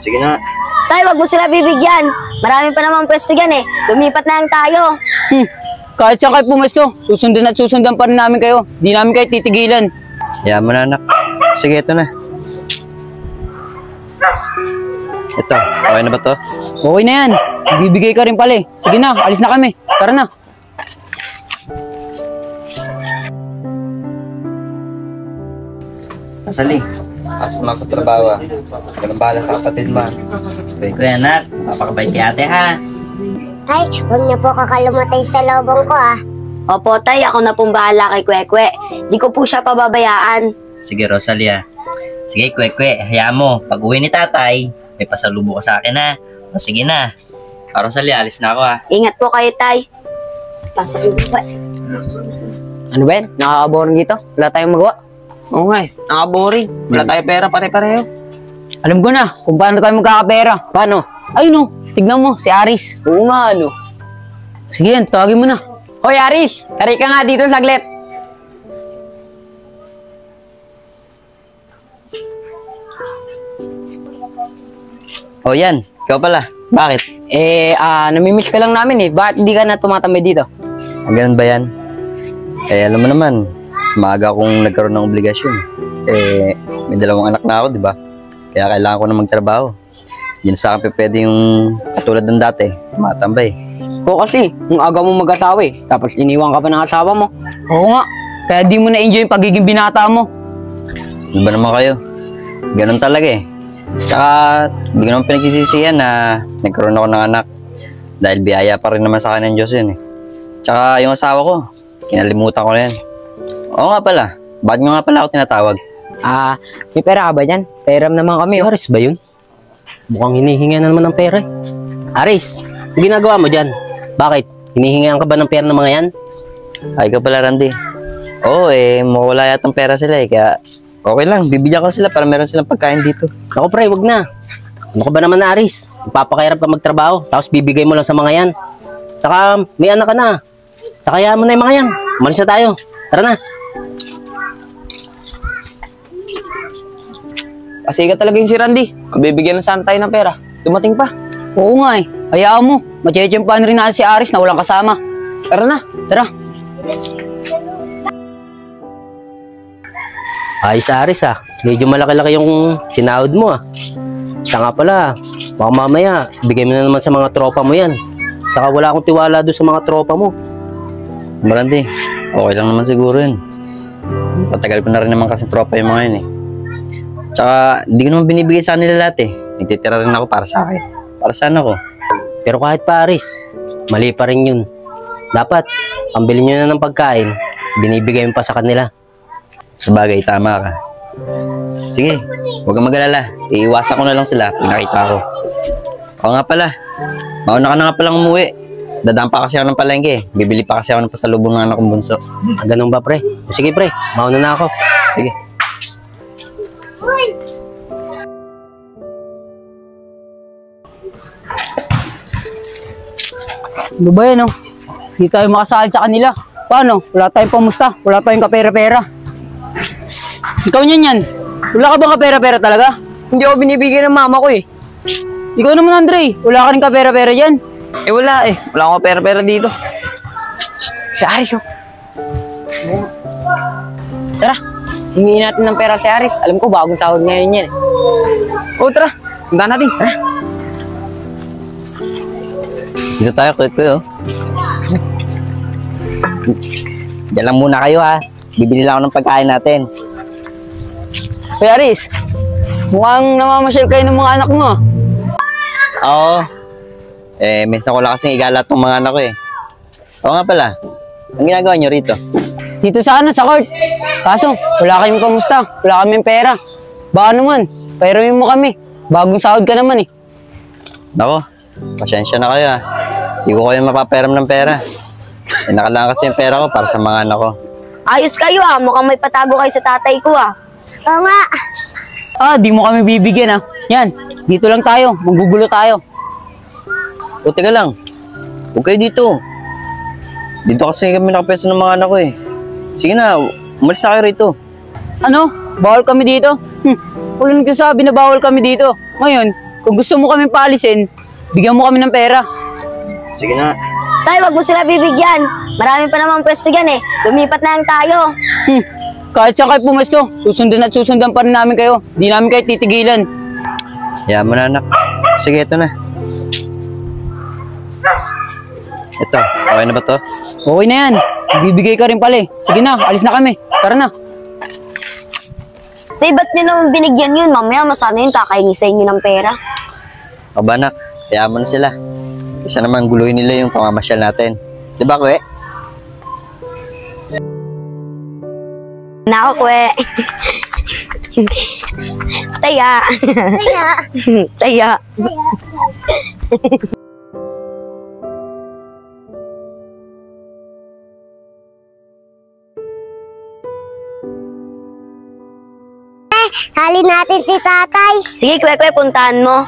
Sige na. Tay, wag mo sila bibigyan. Marami pa naman pwesto dyan eh. Lumipat na lang tayo. Kahit saan kayo pumesto, susundan at susundan pa rin namin kayo. Di namin kayo titigilan. Hayaan mo na, anak. Sige, ito na. Ito, okay na ba to? Okay na yan. Bibigay ka rin pala eh. Sige na, alis na kami. Tara na. Asali, pasok na ako sa trabaho. Walang bahala sa kapatid mo. Kuya anak, papakabait si ate ha. Tay, huwag niyo po kakalumatay sa lobong ko ah. Opo, Tay, ako na pong bahala kay Kwekwe. Di ko po siya pababayaan. Sige Rosalia. Sige Kwekwe, hayaan mo. Pag uwi ni tatay, may pasalubo ka sa akin ha. O sige na. Rosalia, alis na ako ha. Ingat po kayo, Tay. Pasok mo po. Ano ba yan? Nakaka-boring dito. Wala tayong magawa. Oo nga eh. Nakaka-boring. Wala tayong pera pare-pareho. Alam ko na kung paano tayo magkakapera. Paano? Ay no, tignan mo, si Aris. Oo nga, ano. Sige yan, tawagin mo na. Hoy Aris, tari ka nga dito saglit. O yan, ikaw pala. Bakit? Namimiss ka lang namin eh. Bakit hindi ka na tumatambay dito? Ganun ba yan? Alam mo naman, maaga akong nagkaroon ng obligasyon. May dalawang anak na ako, di ba? Kaya kailangan ko na magtrabaho. Hindi na sa akin pwede yung katulad ng dati, matambay. Oo kasi, kung aga mo mag-asawa eh. Tapos iniwan ka pa ng asawa mo. Oo nga, kaya di mo na-enjoy yung pagiging binata mo. Ano ba naman kayo? Ganun talaga eh. Tsaka, hindi ko naman pinagsisisihan na nagkaroon ako ng anak. Dahil biyaya pa rin naman sa akin ng Diyos yun eh. Tsaka yung asawa ko, kinalimutan ko na yan. Oo nga pala, bakit nga pala ako tinatawag? May pera ka ba dyan? Peram naman kami. Si Aris ba yun? Mukhang hinihinga na naman ng pera eh. Aris, ang ginagawa mo dyan? Bakit? Hinihingaan ka ba ng pera ng mga yan? Ay ka pala, Randy. Oo mawala yatang pera sila eh. Kaya okay lang, bibigyan ko sila para meron silang pagkain dito. Ako pre, wag na. Ano ka ba naman na Aris? Magpapakahirap ka magtrabaho, tapos bibigay mo lang sa mga yan. Tsaka may anak ka na. Tsaka hayaan mo na yung mga yan. Umalis na tayo. Tara na. Kasi ka talaga yung si Randy. Bibigyan na sana tayo ng pera. Dumating pa. Oo nga eh. Hayaan mo. Matiyempan rin na si Aris na walang kasama. Tara na. Tara. Ayos Aris ah. Medyo malaki-laki yung sinahod mo ah. Tsaka nga pala, baka mamaya, bigay mo na naman sa mga tropa mo yan. Tsaka wala akong tiwala doon sa mga tropa mo. Randy, okay lang naman siguro yun. Patagal ko na rin naman kasi tropa yung mga yun eh. Tsaka, hindi ko naman binibigay sa kanila lahat eh. Nagtitira rin ako para sa akin. Para saan ako? Pero kahit pa Aris, mali pa rin yun. Dapat, pambili nyo na ng pagkain, binibigay mo pa sa kanila. Sabagay, tama ka. Sige, huwag kang mag-alala. Iiwasan ko na lang sila pag nakita ko. Oo nga pala, mauna ka na nga palang umuwi. Dadaan pa kasi ako ng palengke. Bibili pa kasi ako ng pasalubong ng anak kong bunso. Ganun ba pre? O, sige pre, mauna na ako. Sige. Ano ba yan oh? Hindi tayo makasahal sa kanila. Paano? Wala tayong pamusta. Wala tayong kapera-pera. Ikaw niyan yan. Wala ka bang kapera-pera talaga? Hindi ako binibigyan ng mama ko eh. Ikaw naman Andre. Wala ka rin kapera-pera dyan. Wala eh. Wala akong kapera-pera dito. Si Aris oh. Tara. Hingin natin ng pera si Aris. Alam ko bagong sahod ngayon yan eh. Tara. Punta natin. Tara. Dito tayo, kuya. Diyan lang muna kayo ha. Bibili lang ako ng pagkain natin. Kuya Aris, mukhang namamasyal kayo ng mga anak mo ah. Oo. Minsan ko lang kasing igala itong mga anak ko eh. Oo nga pala. Ang ginagawa nyo rito? Dito sa court. Kaso, wala kayong kamusta. Wala kaming pera. Baka naman, pairumin mo kami. Bagong sahod ka naman eh. Nako, pasensya na kayo ha. Hindi ko kayo mapaperam ng pera. Nakalaan kasi yung pera ko para sa mga anak ko. Ayos kayo ah. Mukhang may patago kayo sa tatay ko ah. Oo nga. Di mo kami bibigyan ah. Yan, dito lang tayo. Magugulo tayo. O, teka lang. Huwag kayo dito. Dito kasi kami nakapeso ng mga anak ko eh. Sige na, umalis na kayo rito. Ano? Bawal kami dito? Wala nagsasabi na bawal kami dito. Ngayon, Kung gusto mo kami paalisin, bigyan mo kami ng pera. Sige na. Tay, wag mo sila bibigyan. Marami pa naman pwesto dyan eh. Lumipat na lang tayo. Kahit saan kayo pumesto, susundan at susundan pa rin namin kayo. Di namin kayo titigilan. Hayaan mo na, anak. Sige, ito na. Ito, okay na ba to? Okay na yan. Bibigay ka rin pala eh. Sige na, alis na kami. Tara na. Tay, ba't nyo naman binigyan yun? Mamaya masana yun, kakaingi sa inyo ng pera. Aba, anak. Hayaan mo na sila. Isa naman guluhin nila yung pamamasyal natin. Di ba, Kwe? Nako, kwe. Taya. Kaya, Taya. hali natin si tatay. Sige, kwe, puntahan mo.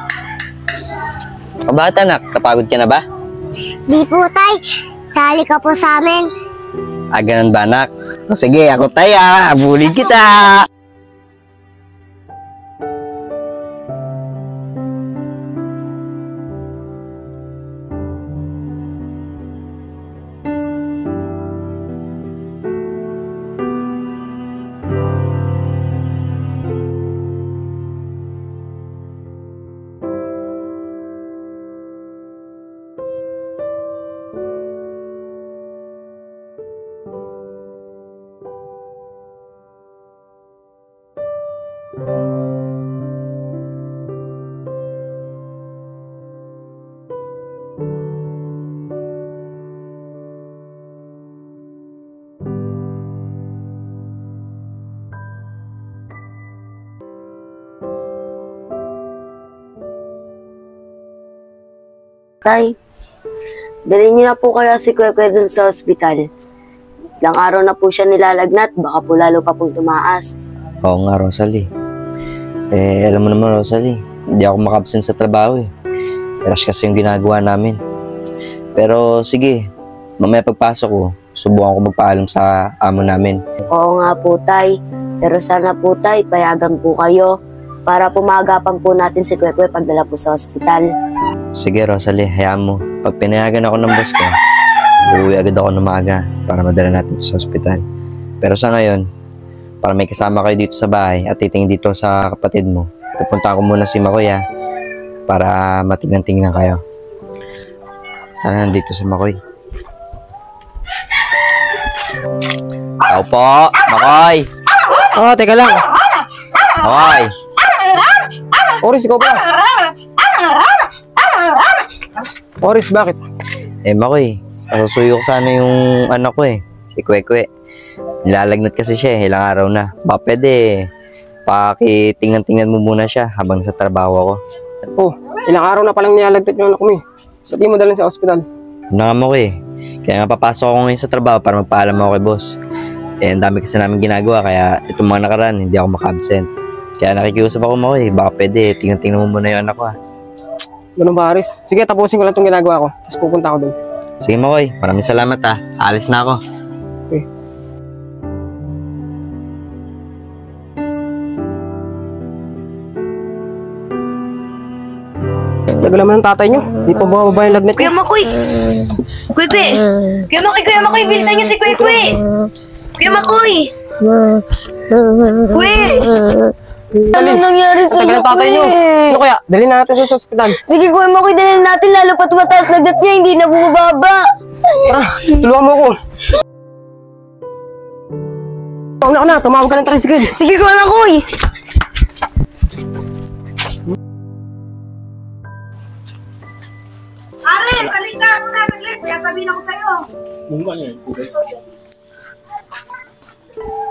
O bakit, anak? Kapagod ka na ba? Di po tay, sali ka po sa amin. Ganun ba, anak? O sige, ako taya. Abulin kita. Tay, dalhin niyo na po kaya si Kwekwe dun sa ospital. Ilang araw na po siya nilalagnat, baka po lalo pa pong tumaas. Oo nga, Rosalie. Alam mo naman, Rosalie, hindi ako maka-absent sa trabaho eh. Rush kasi yung ginagawa namin. Pero sige, mamaya pagpasok ko, subukan ko magpaalam sa amo namin. Oo nga po, Tay. Pero sana po, Tay, payagan po kayo para pumagapan po natin si Kwekwe pagdala po sa ospital. Sige, Rosalie, hayaan mo. Pag pinayagan ako ng boss ko, uuwi agad ako ng maaga para madala natin sa ospital. Pero sa ngayon, para may kasama kayo dito sa bahay at titingin dito sa kapatid mo, pupunta ko muna si Makoy para matingnan-tingnan kayo. Sana nandito si Makoy. Tao po! Makoy! Oh, teka lang. Makoy! Oris, ikaw pa. Oris, bakit? Makoy, nasusuyo ko sana yung anak ko si Kwekwe. Nilalagnat kasi siya ilang araw na. Baka pwede, pakitingnan-tingnan mo muna siya habang nasa trabaho ako. Oh, ilang araw na palang nilalagtat yung anak ko eh. Ba't di mo dalhin sa ospital? Ano nga Makoy, kaya nga papasok ako ngayon sa trabaho para magpaalam ako kay boss. Ang dami kasi namin ginagawa, kaya itong mga nakaraan, hindi ako maka-absent. Kaya nakikiusap ako Makoy, baka pwede, tingnan-tingnan mo muna yung anak ko Ganun ba, Aris? Sige, tapusin ko lang itong ginagawa ko. Tapos pupunta ako dun. Sige Makoy, maraming salamat Alis na ako. Sige. Laga naman ng tatay nyo. Di pa bumababa yung lagnat Kuya ko. Makoy! Kwekwe! Kuya Makoy, bilisan niyo si Kwekwe! Kuya Makoy! Kwe! Ano nangyari sa Tagal ng tatay nyo. Ano kaya? Dalhin na natin sa ospital. Sige, Kuya Makoy, dalhin natin lalo pat mataas lagnat niya, hindi na bumababa. Tara, tulungan mo ako. Una ka na, tumawag ka ng tricycle. Sige, Kuya Makoy! Are, balik na ako na saglit. Kaya sabihin ako sa'yo.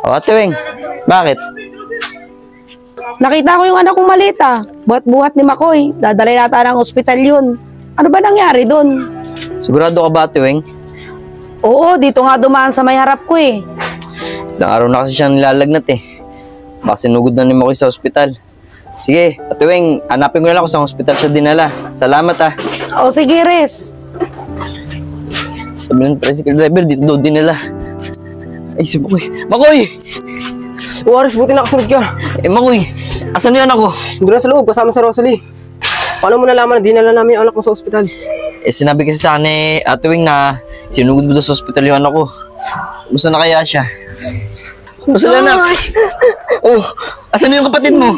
O Ate Weng, bakit? Nakita ko yung anak kong maliit Buhat-buhat ni Makoy. Dadalhin nata ng ospital yun. Ano ba nangyari dun? Sigurado ka ba Ate Weng? Oo, dito nga dumaan sa may harap ko eh. Ilang araw na kasi siyang nilalagnat Baka sinugod na ni Makoy sa ospital. Sige, Ate Weng, hanapin ko na lang kung sa ospital siya dinala. Salamat O sige, Res. Sabi ng tricycle driver, dito daw dinala. Ay, si Makoy. Makoy! O Aris, buti nakasunod ka. Makoy, asan yun ako? Doon na sa loob, kasama sa Rosalie. Paano mo nalaman na dinala namin yung anak mo sa ospital? Sinabi kasi sa akin ni Ate Wing na sinugod mo doon sa ospital yung anak ko. Gusto na kaya siya? Gusto na anak? Oh, asan na yung kapatid mo?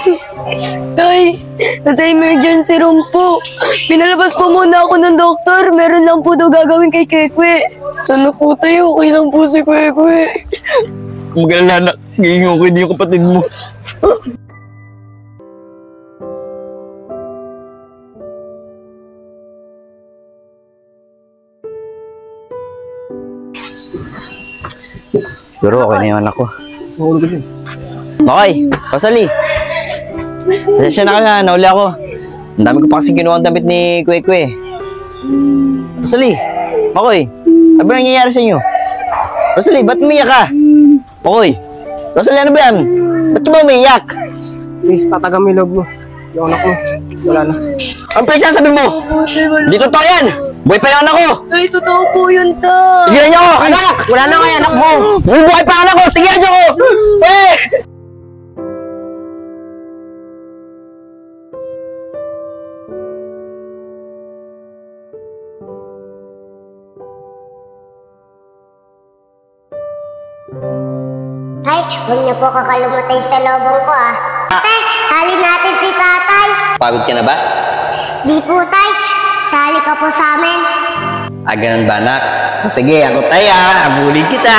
Tay, nasa emergency room po. Pinalabas po muna ako ng doktor. Meron lang po daw gagawin kay Kwekwe. Sana po tayo, okay lang po si Kwekwe. Magalala anak, gigingo ko hindi yung kapatid mo. Siguro okay na yung anak ko. Okay, Pasali. Pasensya na ka na, nauli ako. Ang dami ko pa kasing kinuha ang damit ni Kwekwe. Pasali, Makoy, ano ba nangyayari sa inyo? Pasali, ba't umiyak ka? Makoy, Pasali, ano ba yan? Ba't ka ba umiyak? Please, tatagam mo yung loob mo. Yung anak mo, wala na. Ang pinagsasabi mo? Di totoo yan! Buhay pa yung anak ko! Tay, totoo po yun, Tay. Tigilan niyo ako, anak! Wala na kaya anak mo! Buhay pa ang anak ko! Tigilan niyo ako! Eh! Tay, huwag niyo po kakalimutan sa lobong ko ah. Tay, halin natin si tatay. Pagod ka na ba? Di po tay, sali ka po sa amin. Ganun ba, anak? Sige, ako tayo. Abulin kita.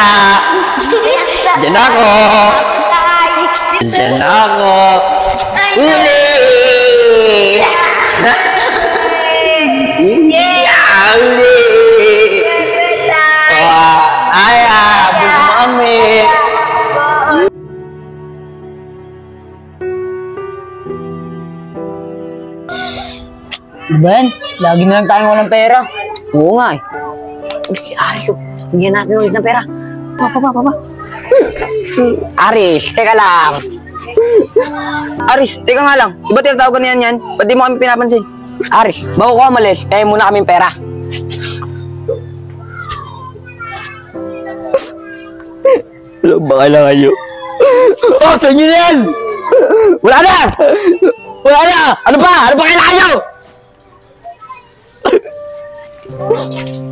Diyan ako. Diyan ako. Uli! Uli! Abulin mami. Ben, lagi na lang tayong walang pera. Oo nga eh. Uy, si Aris, bigyan natin ulit ng pera. Pa. Aris, teka lang. Aris, teka nga lang. Di ba tinatawagan niyan yan? Ba't di mo kami pinapansin? Aris, bago ka umalis, kaya muna kaming pera. Wala ba kailangan nyo? Oh, sa inyo na yan! Wala na! Wala na! Ano ba? Ano ba kailangan nyo?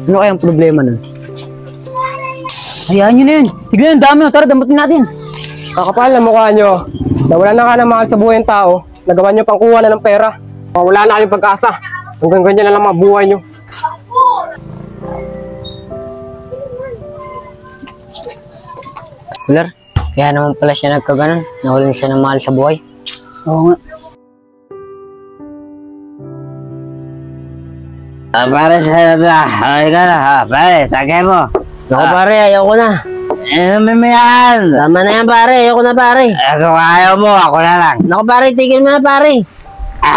Ano kayang problema nun? Hayaan nyo na yun. Tignan yung dami. Tara, damutin natin. Kakapal na mukha nyo. Nawala na ka ng mahal sa buhay ng tao. Nagawa nyo pang kuha na ng pera. Wala na kayong pag-asa. Hanggang ganyan na lang mga buhay nyo. Kular, kaya naman pala siya nagkaganon. Nawalan siya ng mahal sa buhay. Oo nga. Pare, sa'yo na. Okay ka na, ha? Pare, tagay mo. Naku pare, ayoko na. May yan. Tama na yan pare, ayoko na pare. Kung ayaw mo, ako na lang. Naku pare, tigil mo na pare.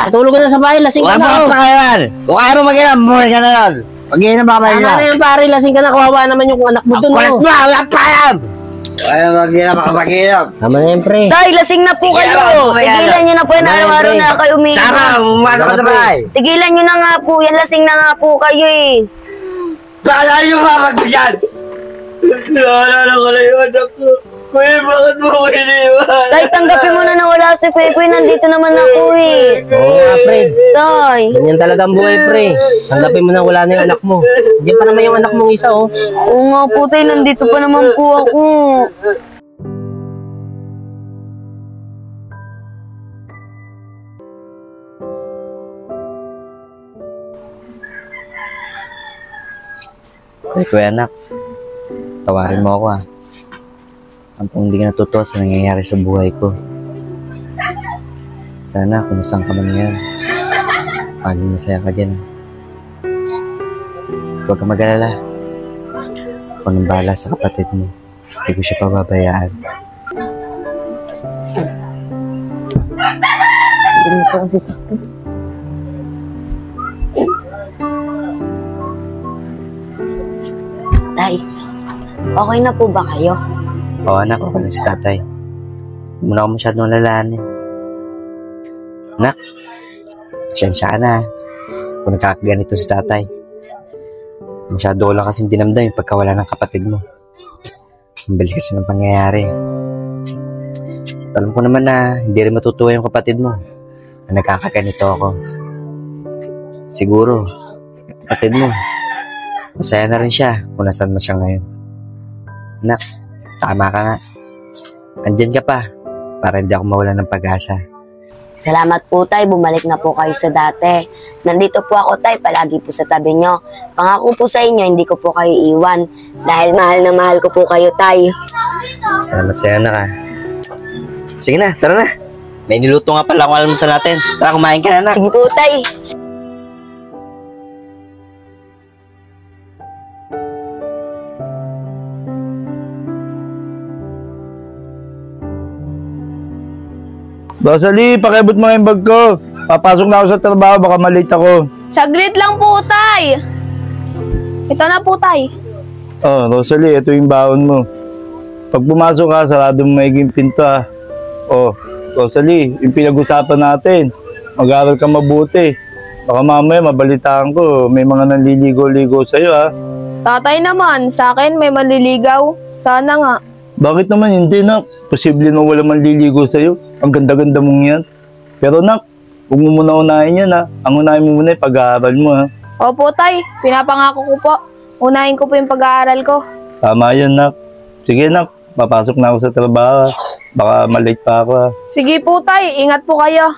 Tulog ka na sa bahay, lasing ka Wala na. mo ka yan. Kung ayaw mo mag-inom, bumuli ka na nun. Pag-inom ba kayo Tama na? na yan pare, lasing ka na. Kawawa naman yung anak mo dun. Kulit Oh. mo, wala pa yan. Ayaw mag-inom, ako mag-inom. Tama na yan pre. Tay, lasing na po kayo. Tigilan nyo na po yan. Araw-araw na kayo umiinom. Sama, pumasok ka sa bahay. Tigilan nyo na nga po. Yan, lasing na nga po kayo eh. Bakit ayaw mo mag-inom? Naalala ko na yung anak ko. Kuya, bakit mo ko iniwan? Tay, tanggapin mo na na wala si Kwekwe. Nandito naman ako eh. Oo nga pre. Tay. Ganyan talaga ang buhay pre. Tanggapin mo na wala na yung anak mo. Diyan pa naman yung anak mong isa oh. Oo nga po, tay. Nandito pa naman po ako. Kuya anak, tawarin mo ako Kung hindi ka natutuwa sa nangyayari sa buhay ko. Sana kung saan ka man ngayon, maging masaya ka dyan. Huwag ka mag-alala. Ako nang bahala sa kapatid mo. Hindi ko siya pababayaan. Sino po kasi tatay? Tay, okay na po ba kayo? Oo anak, ako lang si tatay. Huwag mo na ako masyadong lalahanin. Anak, siyensya ka na. Kung nagkakaganito si tatay. Masyado ko lang kasing dinamdam yung pagkawala ng kapatid mo. Ang bilis kasi ng pangyayari. At alam ko naman na hindi rin matutuwa yung kapatid mo na nagkakaganito ako. siguro, kapatid mo, masaya na rin siya kung nasaan mo siya ngayon. Anak, tama ka nga. Andyan ka pa, para hindi ako mawalan ng pag-asa. Salamat po, Tay. Bumalik na po kayo sa dati. Nandito po ako, Tay. Palagi po sa tabi nyo. Pangako po sa inyo, hindi ko po kayo iwan. Dahil mahal na mahal ko po kayo, Tay. Salamat sa'yo, anak ah. Sige na, tara na. May niluto nga pala kung alam mo sa natin. Tara, kumain ka na, anak. Sige po, Tay. Rosalie, pakibot mo yung bag ko. Papasok na ako sa trabaho, baka malate ako. Saglit lang po, Tay. Ito na po, Tay. Oh, Rosalie, ito yung baon mo. Pag pumasok ka, sarado mo maiging pinto ah. Oh, Rosalie, yung pinag-usapan natin. Mag-aaral ka mabuti. Baka mamaya mabalitaan ko, may mga nanliligo-ligo sa'yo ah. Tatay naman, sa akin may manliligaw. Sana nga. Bakit naman hindi, nak? Posible na wala manliligo sa'yo. Ang ganda-ganda mong yan. Pero nak, huwag mo muna unahin yan ha. Ang unahin mo muna yung pag-aaral mo ha. Opo, Tay. Pinapangako ko po. Unahin ko po yung pag-aaral ko. Tama yan, nak. Sige, nak. Papasok na ako sa trabaho ha. Baka malate pa ako ha. Sige po, Tay. Ingat po kayo.